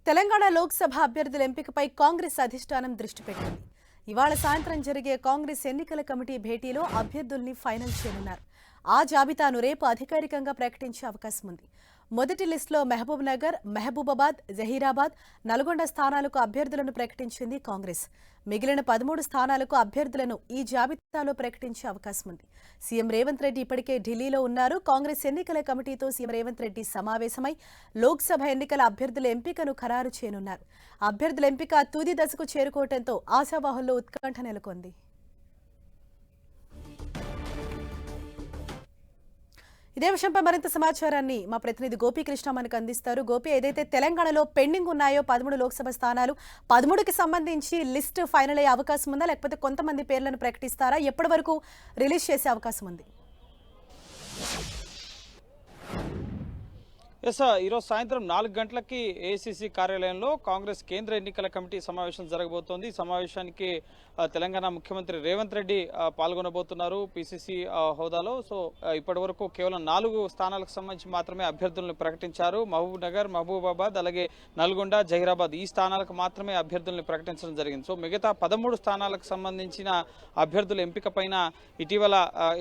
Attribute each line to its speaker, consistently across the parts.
Speaker 1: తెలంగాణ లోక్సభ అభ్యర్థుల ఎంపికపై కాంగ్రెస్ అధిష్టానం దృష్టి పెట్టింది. ఇవాళ సాయంత్రం జరిగే కాంగ్రెస్ ఎన్నికల కమిటీ భేటీలో అభ్యర్థుల్ని ఫైనల్ చేయనున్నారు. ఆ జాబితాను రేపు అధికారికంగా ప్రకటించే అవకాశం ఉంది. మొదటి లిస్టులో మహబూబ్ నగర్, మహబూబాబాద్, జహీరాబాద్, నల్గొండ స్థానాలకు అభ్యర్థులను ప్రకటించింది కాంగ్రెస్. మిగిలిన 13 స్థానాలకు అభ్యర్థులను ఈ జాబితాలో ప్రకటించే అవకాశం ఉంది. సీఎం రేవంత్ రెడ్డి ఇప్పటికే ఢిల్లీలో ఉన్నారు. కాంగ్రెస్ ఎన్నికల కమిటీతో సీఎం రేవంత్ రెడ్డి సమావేశమై లోక్సభ ఎన్నికల అభ్యర్థుల ఎంపికను ఖరారు చేయనున్నారు. అభ్యర్థుల ఎంపిక తుది దశకు చేరుకోవడంతో ఆశావాహుల్లో ఉత్కంఠ నెలకొంది. ఇదే విషయంపై మరింత సమాచారాన్ని మా ప్రతినిధి గోపీకృష్ణ మనకు అందిస్తారు. గోపి, ఏదైతే తెలంగాణలో పెండింగ్ ఉన్నాయో 13 లోక్సభ స్థానాలు, 13కి సంబంధించి లిస్ట్ ఫైనల్ అయ్యే అవకాశం ఉందా, లేకపోతే కొంతమంది పేర్లను ప్రకటిస్తారా? ఎప్పటి వరకు రిలీజ్ చేసే అవకాశం ఉంది?
Speaker 2: ఈరోజు సాయంత్రం 4 గంటలకి ఏఐసీసీ కార్యాలయంలో కాంగ్రెస్ కేంద్ర ఎన్నికల కమిటీ సమావేశం జరగబోతోంది. ఈ సమావేశానికి తెలంగాణ ముఖ్యమంత్రి రేవంత్ రెడ్డి పాల్గొనబోతున్నారు పీసీసీ హోదాలో. సో ఇప్పటి వరకు కేవలం 4 స్థానాలకు సంబంధించి మాత్రమే అభ్యర్థులను ప్రకటించారు. మహబూబ్ నగర్, మహబూబాబాద్, అలాగే నల్గొండ, జహీరాబాద్ ఈ స్థానాలకు మాత్రమే అభ్యర్థులను ప్రకటించడం జరిగింది. సో మిగతా 13 స్థానాలకు సంబంధించిన అభ్యర్థుల ఎంపిక పైన ఇటీవల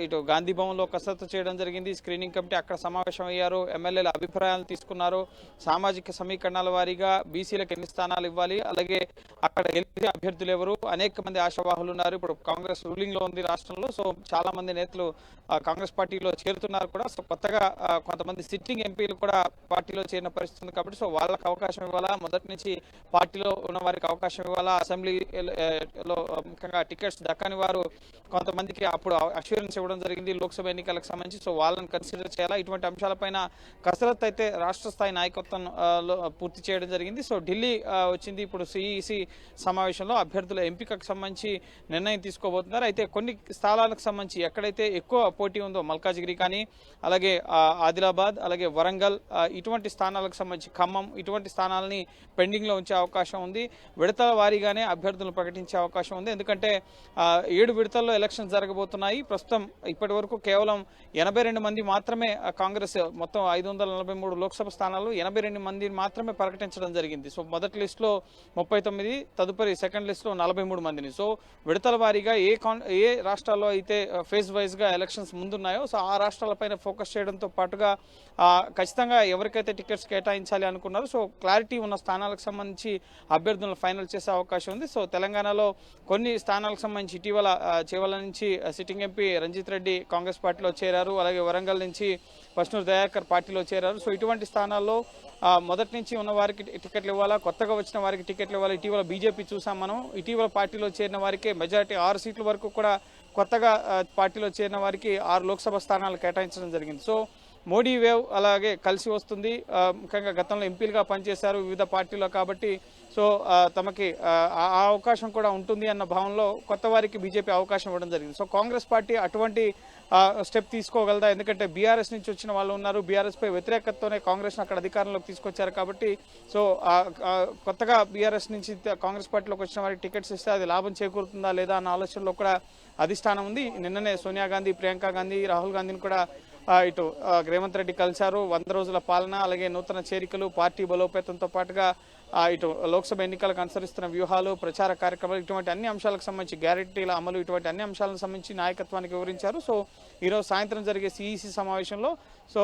Speaker 2: ఇటు గాంధీ భవన్లో కసరత్తు చేయడం జరిగింది. స్క్రీనింగ్ కమిటీ అక్కడ సమావేశం అయ్యారు. ఎమ్మెల్యేల అభిప్రాయాలు తీసుకున్నారు. సామాజిక సమీకరణాల వారీగా బీసీలకు ఎన్ని స్థానాలు ఇవ్వాలి, అలాగే అక్కడ గెలిచే అభ్యర్థులు ఎవరు, అనేక మంది ఆశావాహులు ఉన్నారు. ఇప్పుడు కాంగ్రెస్ రూలింగ్ లో ఉంది రాష్ట్రంలో. సో చాలా మంది నేతలు కాంగ్రెస్ పార్టీలో చేరుతున్నారు కూడా. సో కొత్తగా కొంతమంది సిట్టింగ్ ఎంపీలు కూడా పార్టీలో చేరిన పరిస్థితి ఉంది కాబట్టి సో వాళ్ళకి అవకాశం ఇవ్వాలా, మొదటి నుంచి పార్టీలో ఉన్న వారికి అవకాశం ఇవ్వాలా, అసెంబ్లీలో ముఖ్యంగా టికెట్స్ దక్కని వారు కొంతమందికి అప్పుడు అష్యూరెన్స్ ఇవ్వడం జరిగింది లోక్సభ ఎన్నికలకు సంబంధించి. సో వాళ్ళని కన్సిడర్ చేయాలా, ఇటువంటి అంశాలపైన కసరత్తు అయితే రాష్ట్ర స్థాయి నాయకత్వం పూర్తి చేయడం జరిగింది. సో ఢిల్లీ వచ్చింది. ఇప్పుడు సిఈసి సమావేశంలో అభ్యర్థుల ఎంపికకు సంబంధించి నిర్ణయం తీసుకోబోతున్నారు. అయితే కొన్ని స్థానాలకు సంబంధించి ఎక్కడైతే ఎక్కువ పోటీ ఉందో, మల్కాజిగిరి కానీ, అలాగే ఆదిలాబాద్, అలాగే వరంగల్, ఇటువంటి స్థానాలకు సంబంధించి ఖమ్మం, ఇటువంటి స్థానాలని పెండింగ్లో ఉంచే అవకాశం ఉంది. విడతల వారీగానే అభ్యర్థులను ప్రకటించే అవకాశం ఉంది. ఎందుకంటే 7 విడతల్లో ఎలక్షన్ జరగబోతున్నాయి. ప్రస్తుతం ఇప్పటి వరకు కేవలం 82 మంది మాత్రమే కాంగ్రెస్ మొత్తం 543 లోక్సభ స్థానాలు 82 మంది మాత్రమే ప్రకటించడం జరిగింది. సో మొదటి లిస్టులో 39, తదుపరి సెకండ్ లిస్టులో 43 మందిని. సో విడతల వారీగా ఏ రాష్ట్రాల్లో అయితే ఫేజ్ వైజ్ గా ఎలక్షన్స్ ముందున్నాయో సో ఆ రాష్ట్రాలపైన ఫోకస్ చేయడంతో పాటుగా ఖచ్చితంగా ఎవరికైతే టికెట్స్ కేటాయించాలి అనుకున్నారో సో క్లారిటీ ఉన్న స్థానాలకు సంబంధించి అభ్యర్థులను ఫైనల్ చేసే అవకాశం ఉంది. సో తెలంగాణలో కొన్ని స్థానాలకు సంబంధించి ఇటీవల చేవల నుంచి సిట్టింగ్ ఎంపీ రంజిత్ రెడ్డి కాంగ్రెస్ పార్టీలో చేరారు. అలాగే వరంగల్ నుంచి పష్నూర్ దయాకర్ పార్టీలో చేరారు. సో ఇటువంటి స్థానాల్లో మొదటి నుంచి ఉన్న వారికి టికెట్లు ఇవ్వాలా, కొత్తగా వచ్చిన వారికి టికెట్లు ఇవ్వాలి. ఇటీవల బీజేపీ చూసాం మనం. ఇటీవల పార్టీలో చేరిన వారికి మెజారిటీ 6 సీట్ల వరకు కూడా కొత్తగా పార్టీలో చేరిన వారికి 6 లోక్సభ స్థానాలు కేటాయించడం జరిగింది. సో మోడీ వేవ్ అలాగే కలిసి వస్తుంది. ముఖ్యంగా గతంలో ఎంపీలుగా పనిచేశారు వివిధ పార్టీలో కాబట్టి సో తమకి ఆ అవకాశం కూడా ఉంటుంది అన్న భావనలో కొత్త వారికి బీజేపీ అవకాశం ఇవ్వడం జరిగింది. సో కాంగ్రెస్ పార్టీ అటువంటి స్టెప్ తీసుకోగలదా? ఎందుకంటే బీఆర్ఎస్ నుంచి వచ్చిన వాళ్ళు ఉన్నారు. బీఆర్ఎస్ పై వ్యతిరేకతతోనే కాంగ్రెస్ అక్కడ అధికారంలోకి తీసుకొచ్చారు కాబట్టి సో కొత్తగా బీఆర్ఎస్ నుంచి కాంగ్రెస్ పార్టీలోకి వచ్చిన వారికి టికెట్స్ ఇస్తే అది లాభం చేకూరుతుందా లేదా అన్న ఆలోచనలో కూడా అధిష్టానం ఉంది. నిన్ననే సోనియా గాంధీ, ప్రియాంక గాంధీ, రాహుల్ గాంధీని కూడా ఇటు రేవంత్ రెడ్డి కలిశారు. 100 రోజుల పాలన, అలాగే నూతన చేరికలు, పార్టీ బలోపేతంతో పాటుగా ఇటు లోక్సభ ఎన్నికలకు అనుసరిస్తున్న వ్యూహాలు, ప్రచార కార్యక్రమాలు, ఇటువంటి అన్ని అంశాలకు సంబంధించి గ్యారెంటీల అమలు, ఇటువంటి అన్ని అంశాలకు సంబంధించి నాయకత్వానికి వివరించారు. సో ఈరోజు సాయంత్రం జరిగే సిఈసి సమావేశంలో సో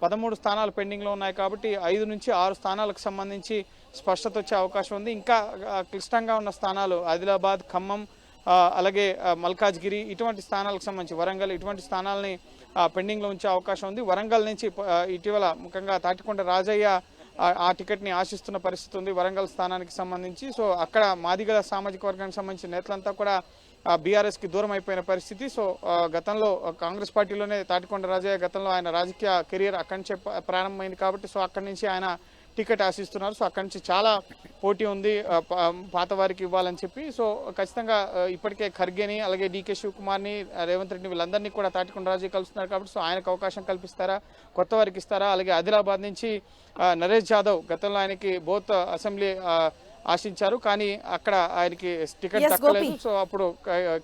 Speaker 2: 13 స్థానాలు పెండింగ్లో ఉన్నాయి కాబట్టి 5 నుంచి 6 స్థానాలకు సంబంధించి స్పష్టత వచ్చే అవకాశం ఉంది. ఇంకా క్లిష్టంగా ఉన్న స్థానాలు ఆదిలాబాద్, ఖమ్మం, అలాగే మల్కాజ్గిరి, ఇటువంటి స్థానాలకు సంబంధించి వరంగల్, ఇటువంటి స్థానాలని పెండింగ్లో ఉంచే అవకాశం ఉంది. వరంగల్ నుంచి ఇటీవల ముఖ్యంగా తాటికొండ రాజయ్య ఆ టికెట్ని ఆశిస్తున్న పరిస్థితి ఉంది వరంగల్ స్థానానికి సంబంధించి. సో అక్కడ మాదిగల సామాజిక వర్గానికి సంబంధించిన నేతలంతా కూడా బీఆర్ఎస్కి దూరం అయిపోయిన పరిస్థితి. సో గతంలో కాంగ్రెస్ పార్టీలోనే తాటికొండ రాజయ్య గతంలో ఆయన రాజకీయ కెరీర్ అక్కడి నుంచే ప్రారంభమైంది కాబట్టి సో అక్కడి నుంచి ఆయన టికెట్ ఆశిస్తున్నారు. సో అక్కడి నుంచి చాలా పోటీ ఉంది పాత వారికి ఇవ్వాలని చెప్పి. సో ఖచ్చితంగా ఇప్పటికే ఖర్గేని, అలాగే డీకే శివకుమార్ని, రేవంత్ రెడ్డిని వీళ్ళందరినీ కూడా తాటికొండ రాజయ్య కలుస్తున్నారు కాబట్టి సో ఆయనకు అవకాశం కల్పిస్తారా, కొత్త వారికి ఇస్తారా? అలాగే ఆదిలాబాద్ నుంచి నరేష్ జాదవ్, గతంలో ఆయనకి బోత్ అసెంబ్లీ ఆశించారు కానీ అక్కడ ఆయనకి టికెట్ దక్కలేదు. సో అప్పుడు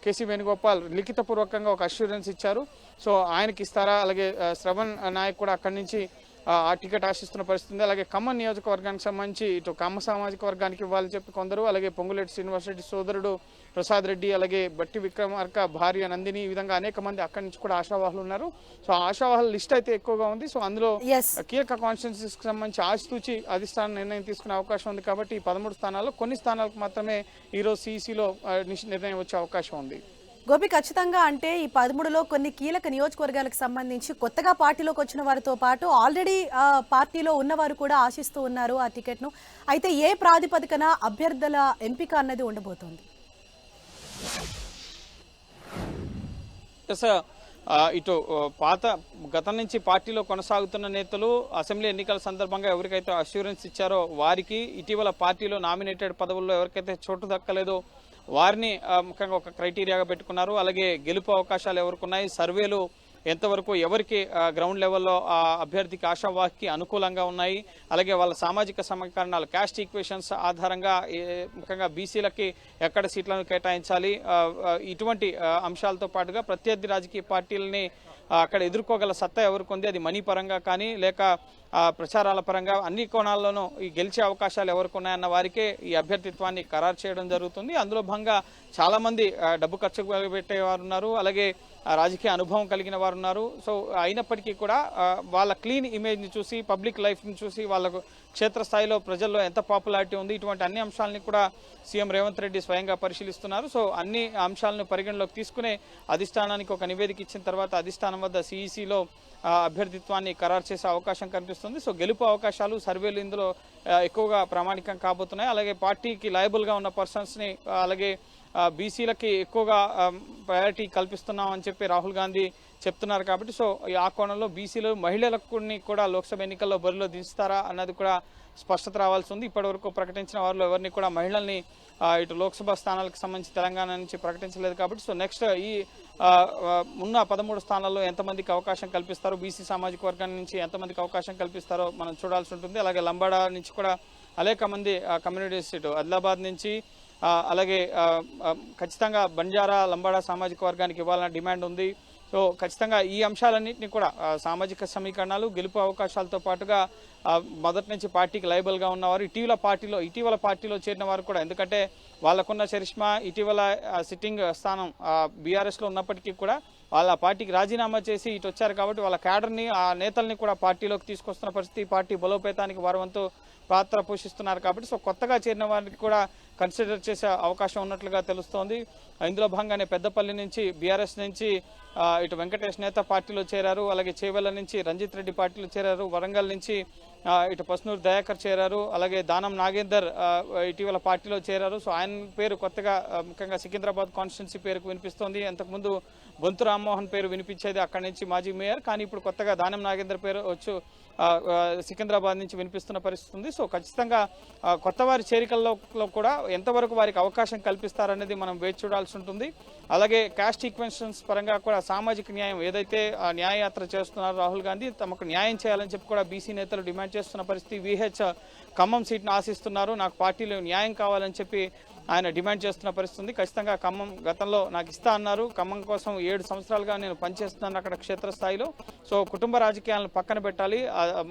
Speaker 2: కేసీ వేణుగోపాల్ లిఖితపూర్వకంగా ఒక అష్యూరెన్స్ ఇచ్చారు. సో ఆయనకి ఇస్తారా? అలాగే శ్రవణ్ నాయక్ కూడా అక్కడి నుంచి ఆ టికెట్ ఆశిస్తున్న పరిస్థితి ఉంది. అలాగే ఖమ్మం నియోజకవర్గానికి సంబంధించి ఇటు కమ్మ సామాజిక వర్గానికి ఇవ్వాలని చెప్పి కొందరు, అలాగే పొంగులేటి శ్రీనివాసరెడ్డి సోదరుడు ప్రసాద్ రెడ్డి, అలాగే బట్టి విక్రమార్క భార్య నందిని, ఈ విధంగా అనేక మంది అక్కడి నుంచి కూడా ఆశావాహులు ఉన్నారు. సో ఆ ఆశావాహుల లిస్ట్ అయితే ఎక్కువగా ఉంది. సో అందులో
Speaker 1: ఎస్
Speaker 2: కీలక కాన్స్టిట్యున్సీస్ కి సంబంధించి ఆచితూచి అధిష్టానం నిర్ణయం తీసుకునే అవకాశం ఉంది. కాబట్టి ఈ 13 స్థానాల్లో కొన్ని స్థానాలకు మాత్రమే ఈరోజు సిఈసిలో నిర్ణయం వచ్చే అవకాశం ఉంది.
Speaker 1: గోపి, ఖచ్చితంగా అంటే ఈ 13లో కొన్ని కీలక నియోజకవర్గాలకు సంబంధించి కొత్తగా పార్టీలోకి వచ్చిన వారితో పాటు ఆల్రెడీ పార్టీలో ఉన్నవారు కూడా ఆశిస్తూ ఉన్నారు ఆ టికెట్ను. అయితే ఏ ప్రాతిపదికన అభ్యర్థుల ఎంపిక అన్నది ఉండబోతోంది?
Speaker 2: ఇటు పాత గతం నుంచి పార్టీలో కొనసాగుతున్న నేతలు అసెంబ్లీ ఎన్నికల సందర్భంగా ఎవరికైతే అష్యూరెన్స్ ఇచ్చారో వారికి, ఇటీవల పార్టీలో నామినేటెడ్ పదవుల్లో ఎవరికైతే చోటు దక్కలేదో వారిని ముఖ్యంగా ఒక క్రైటీరియాగా పెట్టుకున్నారు. అలాగే గెలుపు అవకాశాలు ఎవరికి ఉన్నాయి, సర్వేలు ఎంతవరకు ఎవరికి గ్రౌండ్ లెవెల్లో ఆ అభ్యర్థికి ఆశావాహకి అనుకూలంగా ఉన్నాయి, అలాగే వాళ్ళ సామాజిక సమీకరణాలు క్యాస్ట్ ఈక్వేషన్స్ ఆధారంగా ముఖ్యంగా బీసీలకి ఎక్కడ సీట్లను కేటాయించాలి, ఇటువంటి అంశాలతో పాటుగా ప్రత్యర్థి రాజకీయ పార్టీలని అక్కడ ఎదుర్కోగల సత్తా ఎవరికి ఉంది, అది మనీ పరంగా కానీ లేక ప్రచారాల పరంగా అన్ని కోణాల్లోనూ ఈ గెలిచే అవకాశాలు ఎవరికి ఉన్నాయన్న వారికే ఈ అభ్యర్థిత్వాన్ని ఖరారు చేయడం జరుగుతుంది. అందులో భాగంగా చాలా మంది డబ్బు ఖర్చు పెట్టేవారు ఉన్నారు, అలాగే రాజకీయ అనుభవం కలిగిన వారు ఉన్నారు. సో అయినప్పటికీ కూడా వాళ్ళ క్లీన్ ఇమేజ్ని చూసి, పబ్లిక్ లైఫ్ని చూసి, వాళ్ళకు క్షేత్రస్థాయిలో ప్రజల్లో ఎంత పాపులారిటీ ఉంది, ఇటువంటి అన్ని అంశాలని కూడా సీఎం రేవంత్ రెడ్డి స్వయంగా పరిశీలిస్తున్నారు. సో అన్ని అంశాలను పరిగణలోకి తీసుకునే అధిష్టానానికి ఒక నివేదిక ఇచ్చిన తర్వాత అధిష్టానం వద్ద సిఈసిలో అభ్యర్థిత్వాన్ని ఖరారు చేసే అవకాశం కనిపిస్తుంది. సో గెలుపు అవకాశాలు, సర్వేలు ఇందులో ఎక్కువగా ప్రామాణికం కాబోతున్నాయి. అలాగే పార్టీకి లయబుల్గా ఉన్న పర్సన్స్ని, అలాగే బీసీలకి ఎక్కువగా ప్రయారిటీ కల్పిస్తున్నాం అని చెప్పి రాహుల్ గాంధీ చెప్తున్నారు. కాబట్టి సో ఆ కోణంలో బీసీలు, మహిళలకు కూడా లోక్సభ ఎన్నికల్లో బరిలో దించుతారా అన్నది కూడా స్పష్టత రావాల్సి ఉంది. ఇప్పటివరకు ప్రకటించిన వారిలో ఎవరిని కూడా మహిళల్ని ఇటు లోక్సభ స్థానాలకు సంబంధించి తెలంగాణ నుంచి ప్రకటించలేదు. కాబట్టి సో నెక్స్ట్ ఈ ఉన్న 13 స్థానాల్లో ఎంతమందికి అవకాశం కల్పిస్తారో, బీసీ సామాజిక వర్గాల నుంచి ఎంతమందికి అవకాశం కల్పిస్తారో మనం చూడాల్సి ఉంటుంది. అలాగే లంబాడా నుంచి కూడా అనేక మంది కమ్యూనిటీస్, ఇటు ఆదిలాబాద్ నుంచి, అలాగే ఖచ్చితంగా బంజారా లంబాడా సామాజిక వర్గానికి ఇవ్వాలన్న డిమాండ్ ఉంది. సో ఖచ్చితంగా ఈ అంశాలన్నింటినీ కూడా సామాజిక సమీకరణాలు, గెలుపు అవకాశాలతో పాటుగా మొదటి నుంచి పార్టీకి లయబుల్గా ఉన్నవారు, ఇటీవల పార్టీలో చేరిన వారు కూడా, ఎందుకంటే వాళ్ళకున్న చరిష్మా, ఇటీవల సిట్టింగ్ స్థానం బీఆర్ఎస్లో ఉన్నప్పటికీ కూడా వాళ్ళ పార్టీకి రాజీనామా చేసి ఇటు వచ్చారు. కాబట్టి వాళ్ళ క్యాడర్ని, ఆ నేతల్ని కూడా పార్టీలోకి తీసుకొస్తున్న పరిస్థితి, పార్టీ బలోపేతానికి వారి వంతు పాత్ర పోషిస్తున్నారు. కాబట్టి సో కొత్తగా చేరిన వారికి కూడా కన్సిడర్ చేసే అవకాశం ఉన్నట్లుగా తెలుస్తోంది. ఇందులో భాగంగానే పెద్దపల్లి నుంచి, బీఆర్ఎస్ నుంచి ఇటు వెంకటేష్ నేత పార్టీలో చేరారు, అలాగే చేవెళ్ల నుంచి రంజిత్ రెడ్డి పార్టీలో చేరారు, వరంగల్ నుంచి ఇటు పస్నూరు దయాకర్ చేరారు, అలాగే దానం నాగేందర్ ఇటీవల పార్టీలో చేరారు. సో ఆయన పేరు కొత్తగా ముఖ్యంగా సికింద్రాబాద్ కాన్స్టిట్యున్సీ పేరుకు వినిపిస్తోంది. అంతకుముందు బొంతు రామ్మోహన్ పేరు వినిపించేది, అక్కడి నుంచి మాజీ మేయర్, కానీ ఇప్పుడు కొత్తగా దానం నాగేందర్ పేరు వచ్చి సికింద్రాబాద్ నుంచి వినిపిస్తున్న పరిస్థితి ఉంది. సో ఖచ్చితంగా కొత్త వారి చేరికల్లో కూడా ఎంతవరకు వారికి అవకాశం కల్పిస్తారనేది మనం వేచి చూడాల్సి ఉంటుంది. అలాగే క్యాస్ట్ ఈక్వెషన్స్ పరంగా కూడా సామాజిక న్యాయం ఏదైతే న్యాయయాత్ర చేస్తున్నారో రాహుల్ గాంధీ, తమకు న్యాయం చేయాలని చెప్పి కూడా బీసీ నేతలు డిమాండ్ చేస్తున్న పరిస్థితి. విహెచ్ ఖమ్మం సీట్ను ఆశిస్తున్నారు, నాకు పార్టీలో న్యాయం కావాలని చెప్పి ఆయన డిమాండ్ చేస్తున్న పరిస్థితి ఉంది. ఖచ్చితంగా ఖమ్మం గతంలో నాకు ఇస్తా అన్నారు, ఖమ్మం కోసం 7 సంవత్సరాలుగా నేను పనిచేస్తున్నాను అక్కడ క్షేత్రస్థాయిలో. సో కుటుంబ రాజకీయాలను పక్కన పెట్టాలి,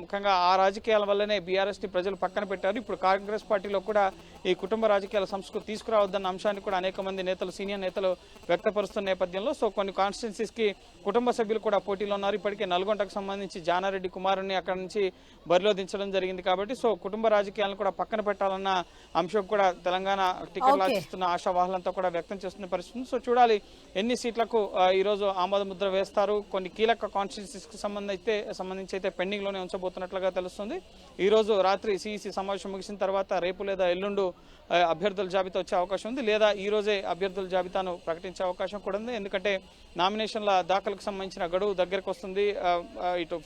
Speaker 2: ముఖ్యంగా ఆ రాజకీయాల వల్లనే బీఆర్ఎస్ని ప్రజలు పక్కన పెట్టారు. ఇప్పుడు కాంగ్రెస్ పార్టీలో కూడా ఈ కుటుంబ రాజకీయాల సంస్కృతి తీసుకురావద్దన్న అంశాన్ని కూడా అనేక మంది నేతలు, సీనియర్ నేతలు వ్యక్తపరుస్తున్న నేపథ్యంలో సో కొన్ని కాన్స్టిట్యున్సీస్కి కుటుంబ సభ్యులు కూడా పోటీలో ఉన్నారు. ఇప్పటికే నల్గొండకు సంబంధించి జానారెడ్డి కుమారుని అక్కడ నుంచి బరిలో దించడం జరిగింది. కాబట్టి సో కుటుంబ రాజకీయాలను కూడా పక్కన పెట్టాలన్న అంశం కూడా తెలంగాణ టికెట్ ఆశిస్తున్న ఆశావాహులంతా కూడా వ్యక్తం చేస్తున్న పరిస్థితి. సో చూడాలి ఎన్ని సీట్లకు ఈరోజు ఆమోద ముద్ర వేస్తారు. కొన్ని కీలక కాన్స్టిట్యున్సీస్కి సంబంధించి అయితే పెండింగ్ లోనే ఉంచబోతున్నట్లుగా తెలుస్తుంది. ఈ రోజు రాత్రి సిఈసి సమావేశం ముగిసిన తర్వాత రేపు లేదా ఎల్లుండు అభ్యర్థుల జాబితా వచ్చే అవకాశం ఉంది, లేదా ఈ రోజే అభ్యర్థుల జాబితాను ప్రకటించే అవకాశం కూడా ఉంది. ఎందుకంటే నామినేషన్ల దాఖలకు సంబంధించిన గడువు దగ్గరకు వస్తుంది ఇటు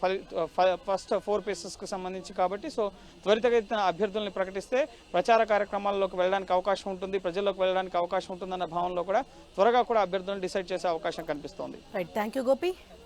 Speaker 2: ఫస్ట్ 4 పేసెస్కి సంబంధించి. కాబట్టి సో త్వరితగతిన అభ్యర్థుల్ని ప్రకటిస్తే ప్రచార కార్యక్రమాల్లోకి వెళ్ళడానికి అవకాశం ఉంటుంది, ప్రజల్లోకి వెళ్ళడానికి అవకాశం ఉంటుందన్న భావనలో కూడా త్వరగా కూడా అభ్యర్థులను డిసైడ్ చేసే అవకాశం కనిపిస్తోంది.
Speaker 1: Right, thank you Gopi.